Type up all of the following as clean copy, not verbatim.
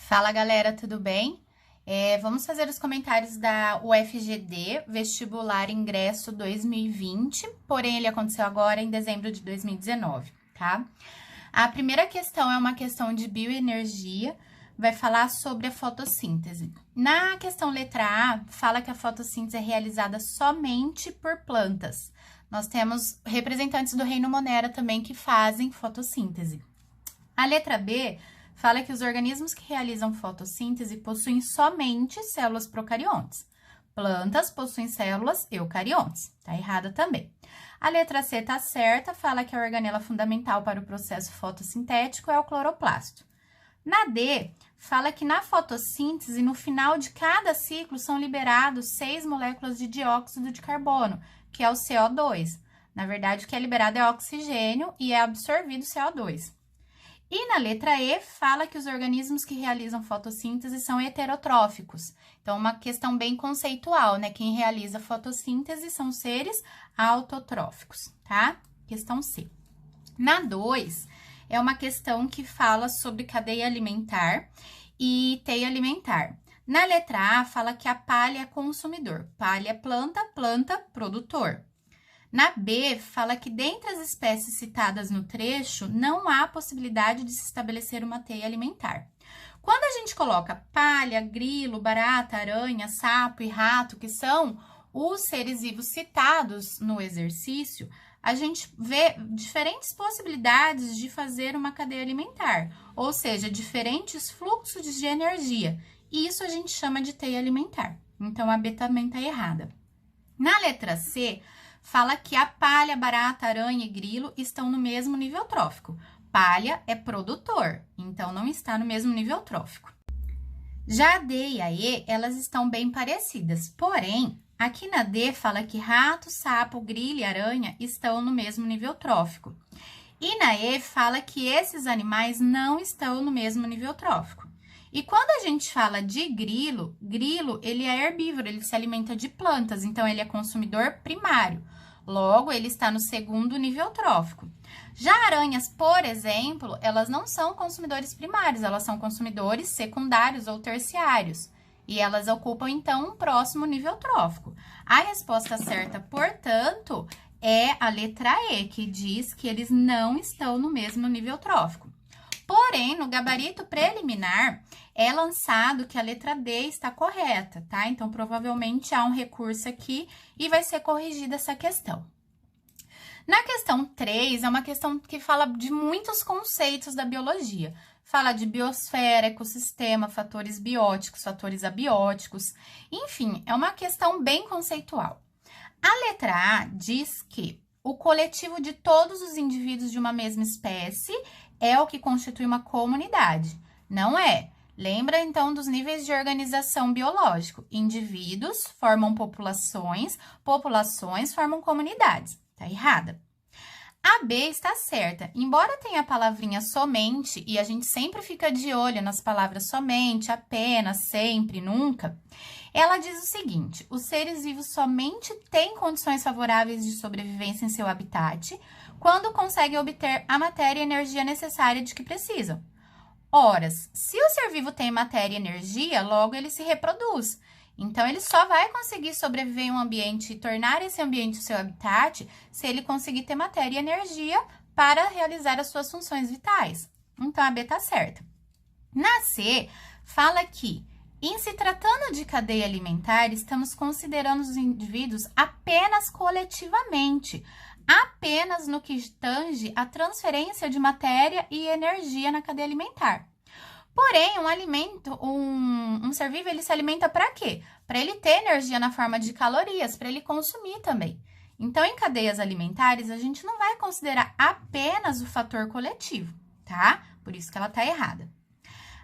Fala galera, tudo bem? Vamos fazer os comentários da UFGD, Vestibular Ingresso 2020, porém ele aconteceu agora em dezembro de 2019, tá? A primeira questão é uma questão de bioenergia, vai falar sobre a fotossíntese. Na questão letra A, fala que a fotossíntese é realizada somente por plantas. Nós temos representantes do reino Monera também que fazem fotossíntese. A letra B fala que os organismos que realizam fotossíntese possuem somente células procariontes. Plantas possuem células eucariontes. Tá errada também. A letra C tá certa, fala que a organela fundamental para o processo fotossintético é o cloroplasto. Na D, fala que na fotossíntese, no final de cada ciclo, são liberados 6 moléculas de dióxido de carbono, que é o CO2. Na verdade, o que é liberado é oxigênio e é absorvido CO2. E na letra E, fala que os organismos que realizam fotossíntese são heterotróficos. Então, uma questão bem conceitual, né? Quem realiza fotossíntese são seres autotróficos, tá? Questão C. Na 2, é uma questão que fala sobre cadeia alimentar e teia alimentar. Na letra A, fala que a palha é consumidor. Palha é planta, planta, produtor. Na B, fala que dentre as espécies citadas no trecho, não há possibilidade de se estabelecer uma teia alimentar. Quando a gente coloca palha, grilo, barata, aranha, sapo e rato, que são os seres vivos citados no exercício, a gente vê diferentes possibilidades de fazer uma cadeia alimentar, ou seja, diferentes fluxos de energia. E isso a gente chama de teia alimentar. Então, a B também está errada. Na letra C, fala que a palha, barata, aranha e grilo estão no mesmo nível trófico. Palha é produtor, então não está no mesmo nível trófico. Já a D e a E, elas estão bem parecidas, porém, aqui na D fala que rato, sapo, grilo e aranha estão no mesmo nível trófico. E na E fala que esses animais não estão no mesmo nível trófico. E quando a gente fala de grilo, ele é herbívoro, ele se alimenta de plantas, então ele é consumidor primário. Logo, ele está no segundo nível trófico. Já aranhas, por exemplo, elas não são consumidores primários, elas são consumidores secundários ou terciários. E elas ocupam, então, um próximo nível trófico. A resposta certa, portanto, é a letra E, que diz que eles não estão no mesmo nível trófico. Porém, no gabarito preliminar, é lançado que a letra D está correta, tá? Então, provavelmente há um recurso aqui e vai ser corrigida essa questão. Na questão 3, é uma questão que fala de muitos conceitos da biologia. Fala de biosfera, ecossistema, fatores bióticos, fatores abióticos. Enfim, é uma questão bem conceitual. A letra A diz que o coletivo de todos os indivíduos de uma mesma espécie é o que constitui uma comunidade. Não é. Lembra, então, dos níveis de organização biológico. Indivíduos formam populações, populações formam comunidades. Tá errada. A B está certa. Embora tenha a palavrinha somente, e a gente sempre fica de olho nas palavras somente, apenas, sempre, nunca, ela diz o seguinte: os seres vivos somente têm condições favoráveis de sobrevivência em seu habitat quando conseguem obter a matéria e energia necessária de que precisam. Ora, se o ser vivo tem matéria e energia, logo ele se reproduz. Então, ele só vai conseguir sobreviver em um ambiente e tornar esse ambiente o seu habitat se ele conseguir ter matéria e energia para realizar as suas funções vitais. Então, a B está certa. Na C, fala que, em se tratando de cadeia alimentar, estamos considerando os indivíduos apenas coletivamente, apenas no que tange a transferência de matéria e energia na cadeia alimentar. Porém, um ser vivo, ele se alimenta para quê? Para ele ter energia na forma de calorias, para ele consumir também. Então, em cadeias alimentares, a gente não vai considerar apenas o fator coletivo, tá? Por isso que ela tá errada.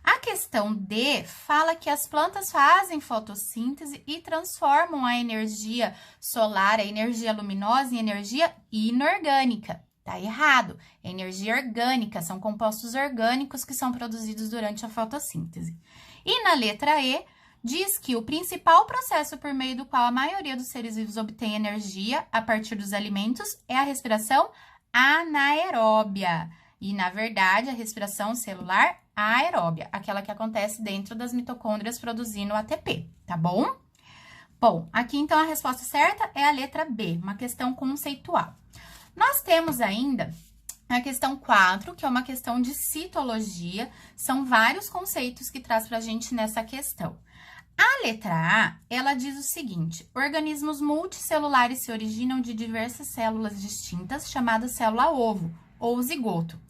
A questão D fala que as plantas fazem fotossíntese e transformam a energia solar, a energia luminosa, em energia inorgânica. Tá errado. É energia orgânica, são compostos orgânicos que são produzidos durante a fotossíntese. E na letra E, diz que o principal processo por meio do qual a maioria dos seres vivos obtém energia a partir dos alimentos é a respiração anaeróbia. E, na verdade, a respiração celular aeróbia, aquela que acontece dentro das mitocôndrias produzindo ATP, tá bom? Bom, aqui então a resposta certa é a letra B, uma questão conceitual. Nós temos ainda a questão 4, que é uma questão de citologia, são vários conceitos que traz pra gente nessa questão. A letra A, ela diz o seguinte: organismos multicelulares se originam de diversas células distintas, chamadas célula-ovo ou zigoto.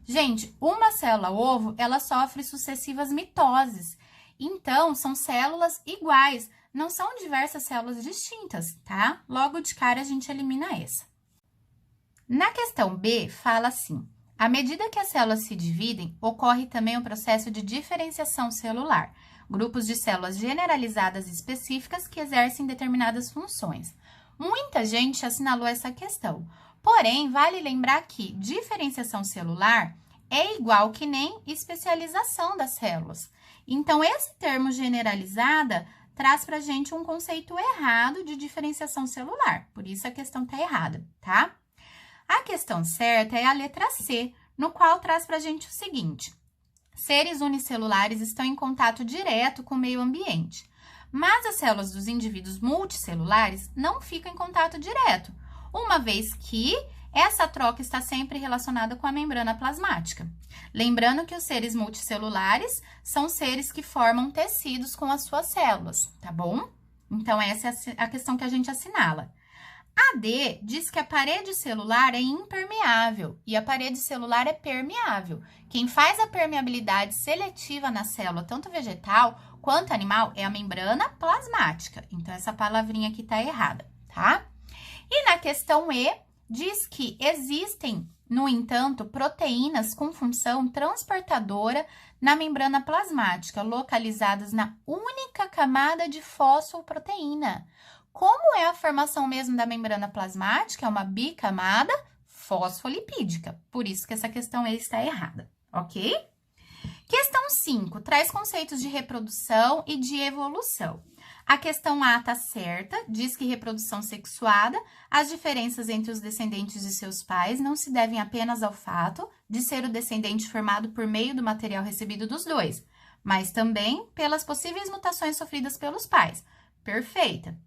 Gente, uma célula-ovo, ela sofre sucessivas mitoses. Então, são células iguais, não são diversas células distintas, tá? Logo de cara, a gente elimina essa. Na questão B, fala assim: à medida que as células se dividem, ocorre também o processo de diferenciação celular, grupos de células generalizadas específicas que exercem determinadas funções. Muita gente assinalou essa questão, porém, vale lembrar que diferenciação celular é igual que nem especialização das células. Então, esse termo generalizada traz pra gente um conceito errado de diferenciação celular, por isso a questão tá errada, tá? A questão certa é a letra C, no qual traz pra gente o seguinte: seres unicelulares estão em contato direto com o meio ambiente, mas as células dos indivíduos multicelulares não ficam em contato direto, uma vez que essa troca está sempre relacionada com a membrana plasmática. Lembrando que os seres multicelulares são seres que formam tecidos com as suas células, tá bom? Então, essa é a questão que a gente assinala. A D diz que a parede celular é impermeável e a parede celular é permeável. Quem faz a permeabilidade seletiva na célula, tanto vegetal quanto animal, é a membrana plasmática. Então, essa palavrinha aqui tá errada, tá? E na questão E, diz que existem, no entanto, proteínas com função transportadora na membrana plasmática, localizadas na única camada de fosfoproteína. Como é a formação mesmo da membrana plasmática? É uma bicamada fosfolipídica. Por isso que essa questão está errada, ok? Questão 5, traz conceitos de reprodução e de evolução. A questão A está certa, diz que reprodução sexuada, as diferenças entre os descendentes de seus pais não se devem apenas ao fato de ser o descendente formado por meio do material recebido dos dois, mas também pelas possíveis mutações sofridas pelos pais. Perfeita.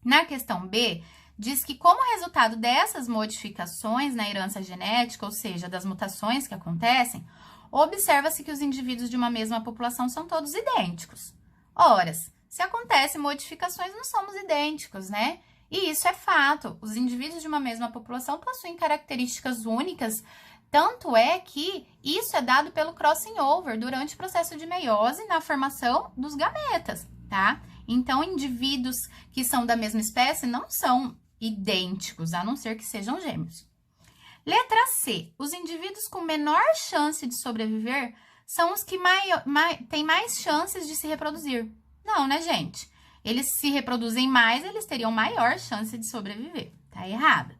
Na questão B, diz que como resultado dessas modificações na herança genética, ou seja, das mutações que acontecem, observa-se que os indivíduos de uma mesma população são todos idênticos. Ora, se acontecem modificações, não somos idênticos, né? E isso é fato. Os indivíduos de uma mesma população possuem características únicas, tanto é que isso é dado pelo crossing over durante o processo de meiose na formação dos gametas, tá? Então, indivíduos que são da mesma espécie não são idênticos, a não ser que sejam gêmeos. Letra C. Os indivíduos com menor chance de sobreviver são os que têm mais chances de se reproduzir. Não, né, gente? Eles se reproduzem mais, eles teriam maior chance de sobreviver. Tá errada.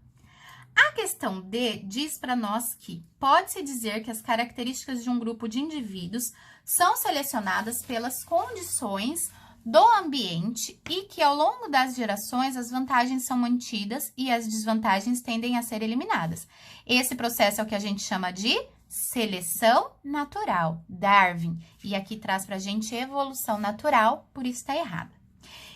A questão D diz para nós que pode-se dizer que as características de um grupo de indivíduos são selecionadas pelas condições do ambiente e que ao longo das gerações as vantagens são mantidas e as desvantagens tendem a ser eliminadas. Esse processo é o que a gente chama de seleção natural, Darwin. E aqui traz pra gente evolução natural, por isso tá errada.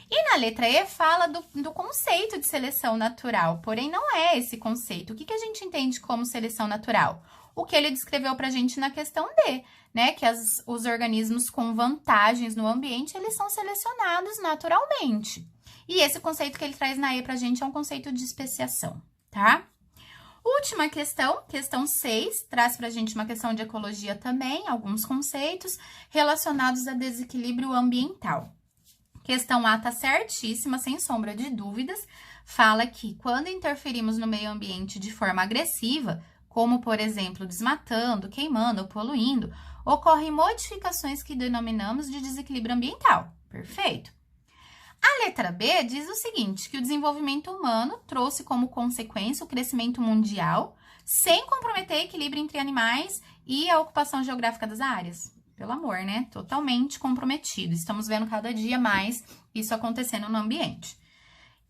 E na letra E fala do conceito de seleção natural, porém não é esse conceito. O que a gente entende como seleção natural? O que ele descreveu pra gente na questão D, né? Que os organismos com vantagens no ambiente, eles são selecionados naturalmente. E esse conceito que ele traz na E pra gente é um conceito de especiação, tá? Última questão, questão 6, traz pra gente uma questão de ecologia também, alguns conceitos relacionados a desequilíbrio ambiental. Questão A tá certíssima, sem sombra de dúvidas, fala que quando interferimos no meio ambiente de forma agressiva, como, por exemplo, desmatando, queimando ou poluindo, ocorrem modificações que denominamos de desequilíbrio ambiental. Perfeito? A letra B diz o seguinte, que o desenvolvimento humano trouxe como consequência o crescimento mundial, sem comprometer o equilíbrio entre animais e a ocupação geográfica das áreas. Pelo amor, né? Totalmente comprometido. Estamos vendo cada dia mais isso acontecendo no ambiente.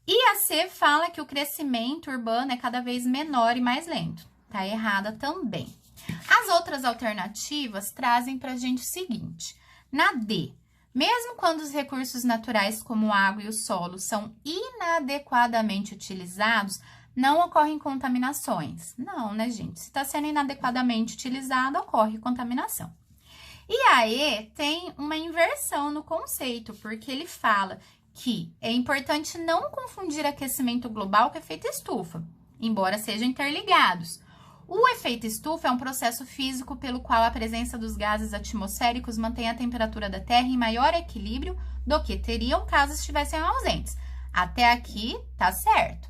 E a C fala que o crescimento urbano é cada vez menor e mais lento. Tá errada também. As outras alternativas trazem para a gente o seguinte: na D, mesmo quando os recursos naturais como a água e o solo são inadequadamente utilizados, não ocorrem contaminações. Não, né, gente? Se está sendo inadequadamente utilizado, ocorre contaminação. E a E tem uma inversão no conceito, porque ele fala que é importante não confundir aquecimento global com efeito estufa, embora sejam interligados. O efeito estufa é um processo físico pelo qual a presença dos gases atmosféricos mantém a temperatura da Terra em maior equilíbrio do que teriam caso estivessem ausentes. Até aqui, tá certo.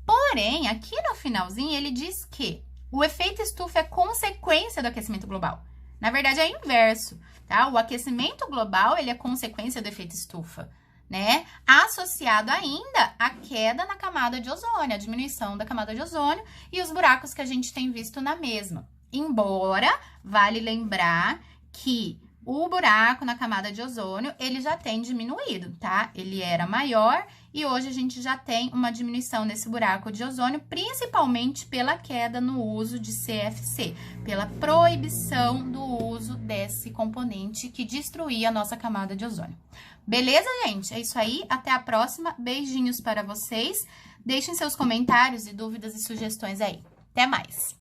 Porém, aqui no finalzinho, ele diz que o efeito estufa é consequência do aquecimento global. Na verdade, é o inverso, tá? O aquecimento global, ele é consequência do efeito estufa, né? Associado ainda à queda na camada de ozônio, a diminuição da camada de ozônio e os buracos que a gente tem visto na mesma. Embora, vale lembrar que o buraco na camada de ozônio, ele já tem diminuído, tá? Ele era maior e hoje a gente já tem uma diminuição nesse buraco de ozônio, principalmente pela queda no uso de CFC, pela proibição do uso desse componente que destruía a nossa camada de ozônio. Beleza, gente? É isso aí. Até a próxima. Beijinhos para vocês. Deixem seus comentários e dúvidas e sugestões aí. Até mais!